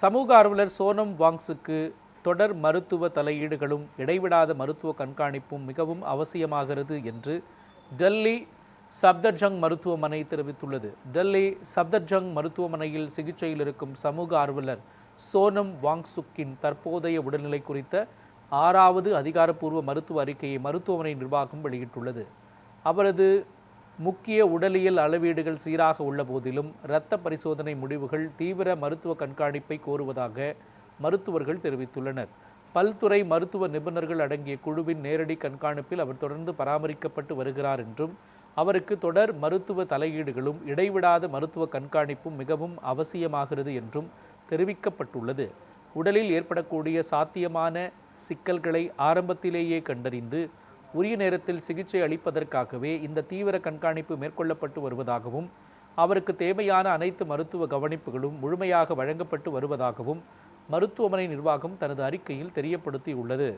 சமூக ஆர்வலர் சோனம் வாங்சுக்கு தொடர் மருத்துவ தலையீடுகளும் இடைவிடாத மருத்துவ கண்காணிப்பும் மிகவும் அவசியமாகிறது என்று டெல்லி சப்தர்ஜங் மருத்துவமனை தெரிவித்துள்ளது. டெல்லி சப்தர்ஜங் மருத்துவமனையில் சிகிச்சையில் இருக்கும் சமூக ஆர்வலர் சோனம் வாங்சுக்கின் தற்போதைய உடல்நிலை குறித்த 6வது அதிகாரப்பூர்வ மருத்துவ அறிக்கையை மருத்துவமனை நிர்வாகம் வெளியிட்டுள்ளது. அவரது முக்கிய உடலியல் அளவீடுகள் சீராக உள்ள போதிலும் இரத்த பரிசோதனை முடிவுகள் தீவிர மருத்துவ கண்காணிப்பை கோருவதாக மருத்துவர்கள் தெரிவித்துள்ளனர். பல்துறை மருத்துவ நிபுணர்கள் அடங்கிய குழுவின் நேரடி கண்காணிப்பில் அவர் தொடர்ந்து பராமரிக்கப்பட்டு வருகிறார் என்றும் அவருக்கு தொடர் மருத்துவ தலையீடுகளும் இடைவிடாத மருத்துவ கண்காணிப்பும் மிகவும் அவசியமாகிறது என்றும் தெரிவிக்கப்பட்டுள்ளது. உடலில் ஏற்படக்கூடிய சாத்தியமான சிக்கல்களை ஆரம்பத்திலேயே கண்டறிந்து உரிய நேரத்தில் சிகிச்சை அளிப்பதற்காகவே இந்த தீவிர கண்காணிப்பு மேற்கொள்ளப்பட்டு வருவதாகவும் அவருக்கு தேவையான அனைத்து மருத்துவ கவனிப்புகளும் முழுமையாக வழங்கப்பட்டு வருவதாகவும் மருத்துவமனை நிர்வாகம் தனது அறிக்கையில் தெரியப்படுத்தியுள்ளது.